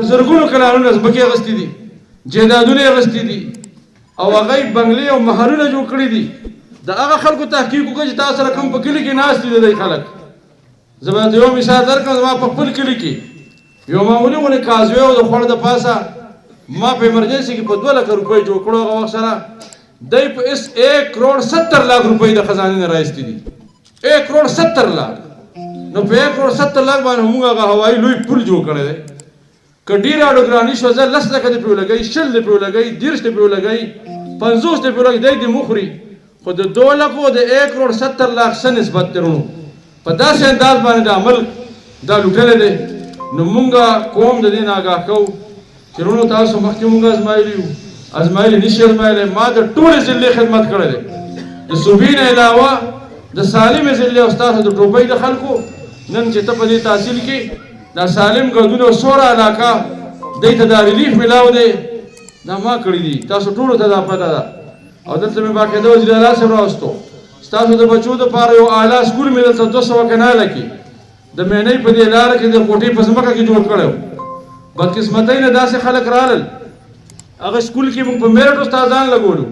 زرګونو کلانونه ځمکې اخیستې دي، جایدادونه یې اخیستي دي او هغه یې بنګلې او مهرونه جوړ کړي دي. د هغه خلکو تحقیق وکړه چې تاسو سره کوم په کلي کې ناست دي د دې خلک. زه به یو مثال درکړم. زما په خپل کلي کې یو معمولي غونې کازوی او د خوړ د پاسه ما په ایمرجنسي کې په 2 لک روپۍ جوړ کړو. هغه وخت سره دی په 1 کروڑ 70 لاک روپۍ د خزانې نه راایستې دي. 1 کروڑ 70 لاک. نو په 1 کروڑ 70 لاک باندې موږ هغه هوایي لوی پل جوړ کړی دی. که ډېره اډو ګراني شوه زه 10 لکه دې پرې ولګوي، 20 دې پرې ولګوي، 30 دې پرې ولګوي، 50 دې پرې ولګوي، دی دې مخوري. خو د 2 لکو د 1 کروڑ 70 لاک څه نسبت دی رونو؟ په داسې انداز باندې دا عمل دا لوټلی دی. نو مونږ قوم د دې نه آګاه کوو چې رونو تاسو مخکې مونږ ازمایلي یو، ازمایلي نشي ازمایلی. ما د ټولې ضلعې خدمت کړی دی، د صوبې نه علاوه د سالمې ضلعې او ستاسو د ټوپۍ د خلکو. نن چې ته په دې تحصیل کې دا سالم ګډونه سوره علاقه دی ته دا ریلیف میلاو دی، دا ما کړي دي. تاسو ټولو ته دا پته ده. او دلته مې باقاعده وزیر اعلی صاحب راوستو. ستاسو د بچو دپاره یو اعلی سکول مې دلته 200 کناله کې د مینۍ په دې لاره کې د کوټې په ځمکه کې جوړ کړی و. بدقسمتۍ نه داسې خلک رالل. هغه سکول کې موږ په میرټ استادان لګولو.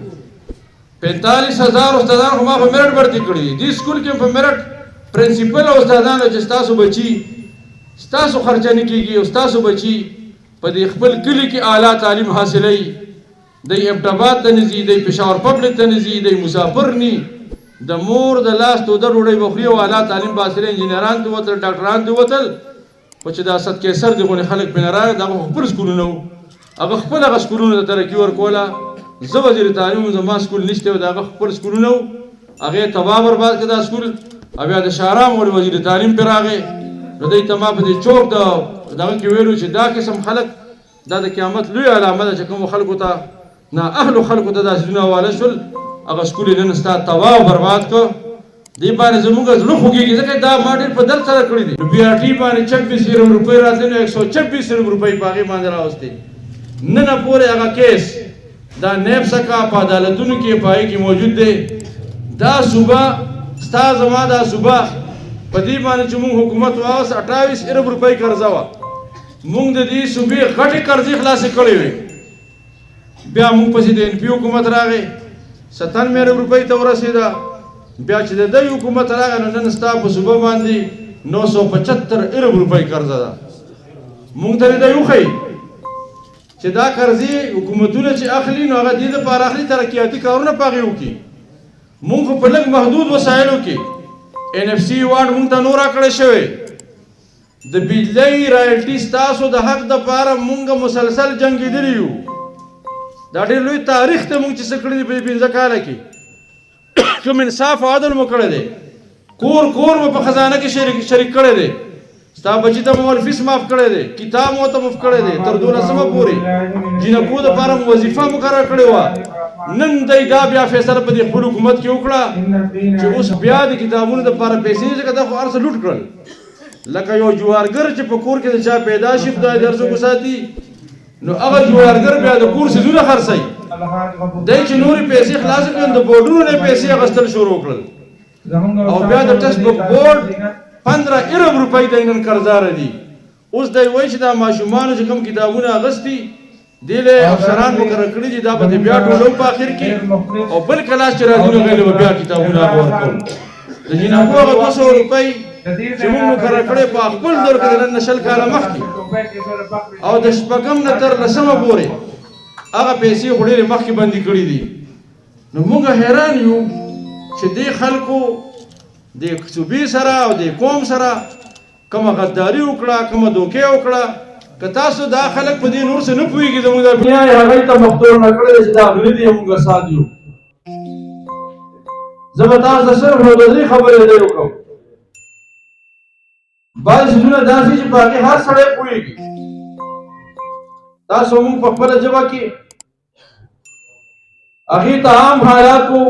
45,000 استادان خو ما په میرټ بھرتي کړي دي. دې سکول کې په میرټ پرنسپل او استادان چې ستاسو بچي ستاسو خرچه نه کېږي او ستاسو بچي په دې خپل کلي کې اعلی تعلیم حاصلوي. دی ابټاباد ته نه ځي، دی پېښور پبلک ته نه ځي، دی مسافر ني، د مور د لاس توده ډوډۍ به خوري او اعلی تعلیم به حاصلوي. انجینران دې وتل، ډاکټران دې وتل، خو چې دا صدقېسر دې غونې خلک پرې نه راغلل. دا هغه خپل سکولونه وو، هغه خپل هغه سکولونو ته ترقي ورکوله. زه وزیر تعلیم وم، زما سکول نشته و، د هغه خپل سکولونه وو. هغې تباه برباد کړه دا سکول. او بیا د شهرام ولې وزیر تعلیم پرې راغی. نو دی ته ما په دې چوک د دغه کې ویلو چې دا قسم خلک دا د قیامت لوی علامه ده چې کومو خلکو ته نا اهلو خلکو ته دا ځایونه حواله شول. هغه سکول یې نن ستا تباه او برباد کړ. دې باندې زموږ زړه خوږېږي ځکه دا ما ډېر په درد سره کړي دي. نو بي آر ټي باندې 26 ارب روپۍ راتلې، نو 126 ارب روپۍ په هغې باندې راوستې. نن پورې هغه کیس دا نیب څخه په عدالتونو کې په هغې کې موجود دی. دا صوبه ستا زما دا صوبه په دې باندې چې موږ حکومت واغست 28 ارب روپۍ قرضه وه. موږ د دې صوبې غټې قرضې خلاصې کړې وې. بیا موږ پسې د NP حکومت راغی 97 ارب روپۍ ته ورسېده. بیا چې د دې حکومت راغی نو نن ستا په صوبه باندې 975 ارب روپۍ قرضه ده. موږ ته دا وښیي چې دا قرضې حکومتونه چې اخلي نو هغه دې دپاره اخلي ترقیاتي کارونه په هغې وکړي. موږ خو په لږ محدود وسایلو کې NFC واډ موږ ته نور راکړی شوی. د بجلۍ رایلټي ستاسو د حق دپاره موږ مسلسل جنګېدلي یو. دا ډېر لوی تاریخ ته موږ چې څه کړي دي په دې 15 کاله کې. کوم انصاف او عدل مو کړی دی. کور مو په خزانه کې شریک کړی دی. ستا بچي ته مو فیس معاف کړی دی، کتاب مو ته معاف کړی دی، تر 12مه پورې جینکو دپاره مو وظیفه مقرر کړې وه. نن دی دا بیا فیصله په دې خپل حکومت کې وکړه چې اوس بیا د کتابونو دپاره پیسې ځکه دا خو هر څه لوټ کړل. لکه یو جوارګر چې په کور کې د چا پیدا شي خدای دې هر څوک وساتي، نو هغه جوارګر بیا د کور څیزونه خرڅوي. دی چې نورې پیسې خلاصې کړي د بورډونو نه پیسې اخیستل شروع کړل. او بیا د ټسټ بک بورډ 15 ارب روپۍ ته نن قرضداره دي. اوس دی وایي چې دا ماشومانو چې کوم کتابونه اخیستي دې له افسران مقرر کړي دي، دا به بیا ټولو په اخر کې او بل کلاس چې راځي نو غوښتل به بیا کتابونه ورکړو. د جینکو هغه 200 روپۍ چې موږ مقرر کړی په خپل دور کې د نن 20 کاله مخکې او د شپږم نه تر 10مه پورې هغه پیسې خو ډېرې مخکې بندي کړي دي. نو موږ حیران یو چې دې خلکو د صوبې سره او د قوم سره کومه غداري وکړه، کومه دوکې وکړه. که تاسو دا خلک په دې نور څه نه پوهېږي زموږ د دنیا یې هغوی ته مخدور نه کړی دی چې دا غلي دي موږ سات یو. زه به تاسو ته صرف یو د دې خبرې دی وکړم. بعضې څیزونه داسې چې په هغې هر سړی پوهېږي. تاسو موږ په خپله ژبه کې هغې ته عام حالاتو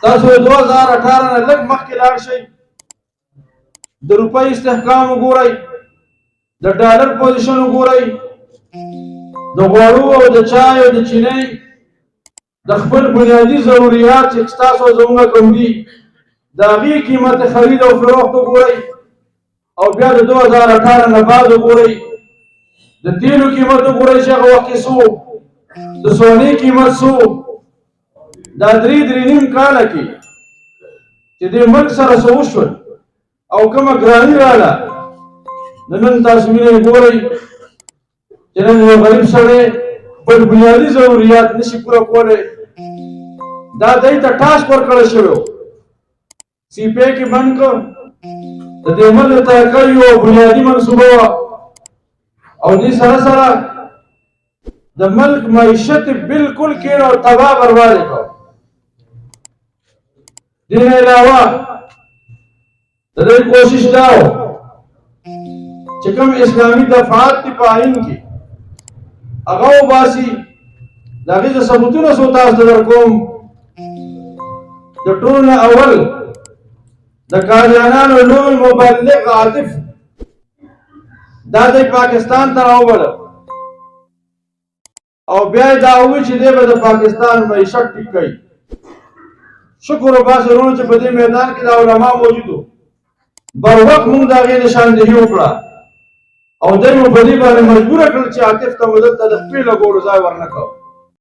تاسو 2018 نه لږ مخکې لاړ شئ، د روپۍ استحکام وګورئ، د ډالر پوزیشن وګورئ، د غوړو او د چای او د چینۍ د خپل بنیادي ضروریات چې ستاسو زموږ کوم دي د هغې قیمت خرید او فروخت وګورئ او بیا د 2018 نه بعد وګورئ. د تیلو قیمت وګورئ چې هغه وخت کې څو د سونې قیمت څو دا 3.5 کاله کې چې دې ملک سره څه وشول او کومه ګراني راغله نن تاسو وینئ ګورئ چې نن یو غریب سړی بل بنیادي ضرورت نشي پوره کولی دا دای ته ټاسک ورکړل شوی سی پی کې بند کړ د دې ملک ترقۍ یو بنیادي منصوبه وه او دې سره سره د ملک معیشت بالکل کېر او تباه برباد کړ دې نه علاوه د دې کوشش دا و چې کوم اسلامي دفعات دي په آئین کې هغه وباسي د هغې زه ثبوتونه څو تاسو ته درکوم د ټولو نه اول د قادیانانو لوی مبلغ عاطف دا دی پاکستان ته راوبله او بیا یې دا ووایي چې دی به د پاکستان معیشت ټیک کوي شکر وباسئ وروڼو چې په دې میدان کې د علما موجود وو بر وخت موږ د هغې نشاندهي وکړه او دی مو په دې باندې مجبوره کړل چې عاطف ته مو دلته د خپې لګولو ځای ورنه کړو